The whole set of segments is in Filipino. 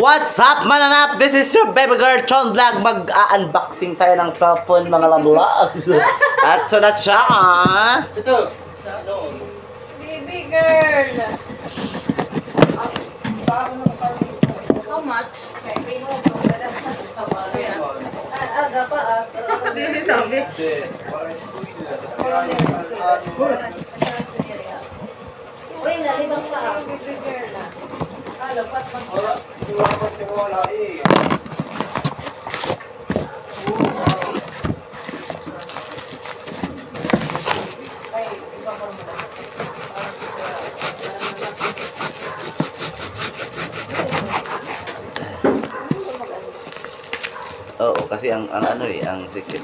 What's up, mananap? This is your baby girl, Chon Vlog. Mag-unboxing tayo ng cellphone, mga vlogs. At so na siya, Ito. Baby girl. How much? Aga pa Hindi sabi. Uy, nalibang pa. Baby girl na. Lapat mag- Oo, kasi ang ano eh, ang secret.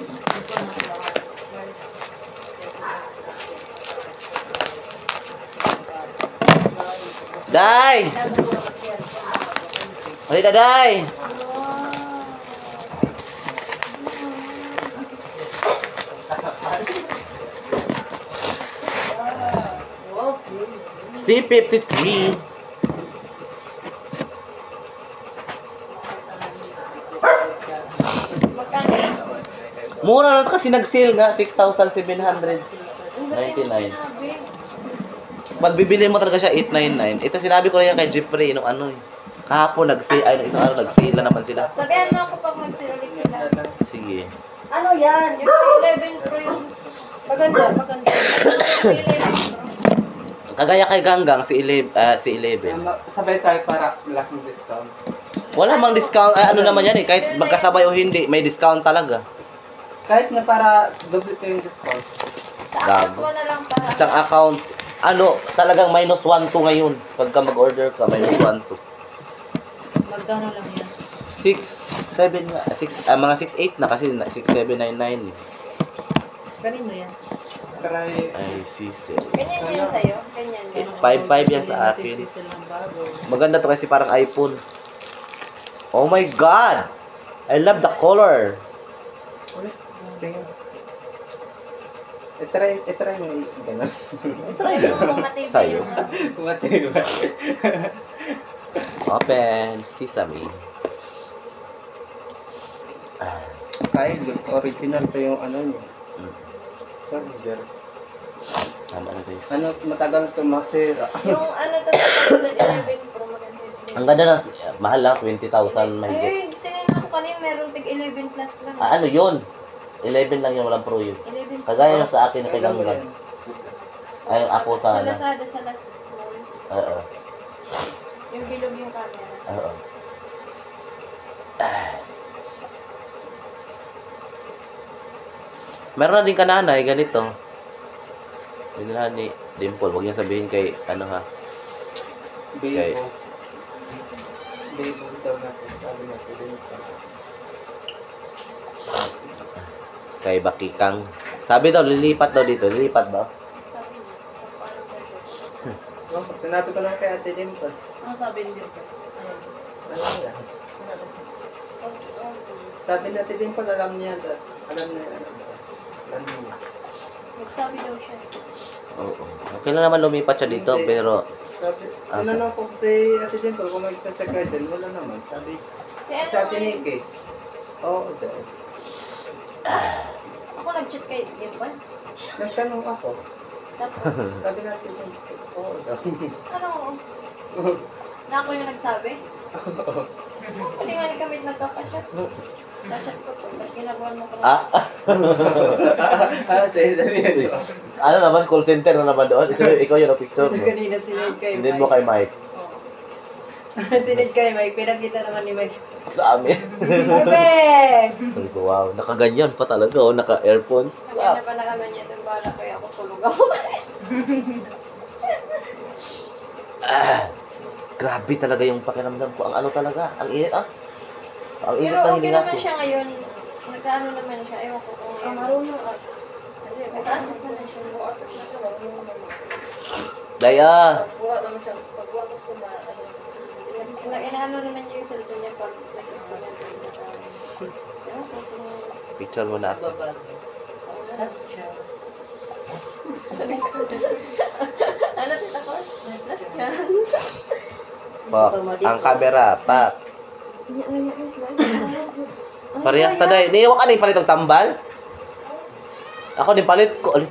Day! Halika, Day! C53. Mura na kasi nag-sale nga, 6,799. Magbibili mo talaga siya 899. Ito sinabi ko lang yan kay Jeffrey nung ano eh. Kahapon nag-sale, ay nung isang araw nag-sale na naman sila. Sabihan mo ako pag mag-sirulik sila. Sige. Ano yan? Yung C11 Pro yung maganda. C11 Pro. Kagaya kay Ganggang, si 11. Sabay tayo para laking discount. Wala mang discount, ay, ano naman yan eh, kahit magkasabay o hindi, may discount talaga. Kahit na para doble ko yung discount. Sa account ko na lang para. Isang account, ano, talagang minus 1 to ngayon. Pagka mag-order ka, minus 1 to. Magkano lang yan? 6, 7 nga, mga 6, 8 na kasi 6,799 eh. Kanino yan? Try. Ay, sisi. Ganyan yun sa'yo? Ganyan yan? 5,500 yan sa akin. Maganda to kasi parang iPhone. Oh my God! I love the color. Tingin. I-try mo i-ganon. Try mo kung matibay Sa'yo. yung ano. Kumatay ba? Open sesame. Kahit original pa yung ano niya. Charger. Tama na guys. Ano, matagal ito masira. Yung ano tatapos na 11 Pro maganda yun. Ang ganda ng, mahal lang, 20,000 mahigit. Ay, tinignan ko kanina meron tig 11 plus lang. Ano yun? 11 lang yun, walang pro yun. 11 Kagaya yung sa akin na kay Ganggang. Ay, yung ako Sa sana. Lazada, sa Las Mall. Oo. Yung bilog yung camera. Oo. Meron na din ka nanay, ganito. Binilhan ni Dimple. Huwag niyo sabihin kay, ano ha. Okay. Bebo. Bebo daw natin. Sabi natin. Kay Bakikang. Sabi daw, lilipat daw dito. Lilipat ba? Sabi niya, kung paano version. No, sinabi ko lang kay Ate Dimple. Ano sabi niyo? Ano yan? Sabi ni Ate Dimple, alam niya. Alam niya. Alam niya. Nagsabi daw siya. Oo. Okay na naman lumipat siya dito, Hindi. pero... Sabi, Asa? tinanong ko si Ate Dimple kung magkasa garden, wala naman. Sabi, Si ano sa Ate nga yun? Nikki. Oo, dahil. Ako nag-chat kay Dimple. Nagtanong ako. Tapos, Sabi natin, oo, dahil. ano? Na ako yung nagsabi? Hindi nga ni kami nagkaka-chat. Ka-chat ko to. Ba't ginagawan mo ko na? Sabi. Ano naman, call center na naman doon. Ikaw yung picture mo. Kanina sinid kay Hindi mo kay Mike. Sinid kay Mike. Pinakita naman ni Mike. Sa amin. Perfect! Sabi ko, wow, nakaganyan pa talaga, oh, naka-earphones. Kaya na pa nakaganyan yung bala kaya ako tulog ako. Grabe talaga yung pakiramdam ko. Ang ano talaga, ang init Ang init Pero ng okay hininga naman ko. siya ngayon. Nagkaano naman siya. Ewan ko kung ngayon. Marunong Nag-assess naman siya. Daya, Pagbuha naman siya. Pagbuha gusto ma... Inaano naman niya yung cellphone niya pag may customer. Ewan ko kung picture mo na ako. Babag. sa una. Last chance. Ano tita ko? Last chance. Pak, ang camera, pak. Parehas ta day. Niiwa ka ni palit og tambal. Ako din palit ko. Ali.